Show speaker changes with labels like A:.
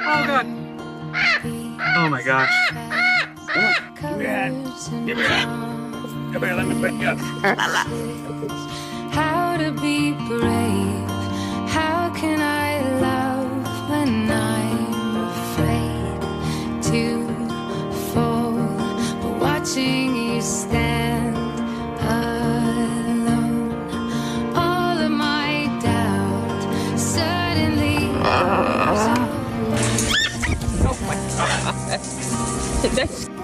A: Oh god. Oh my gosh.
B: Give me your hand. Give me your hand. Come here, let me pick you up.
C: How to be brave? How can I love when I'm afraid to fall? But watching you stand alone, all of my doubt suddenly goes away.
D: Oh my god.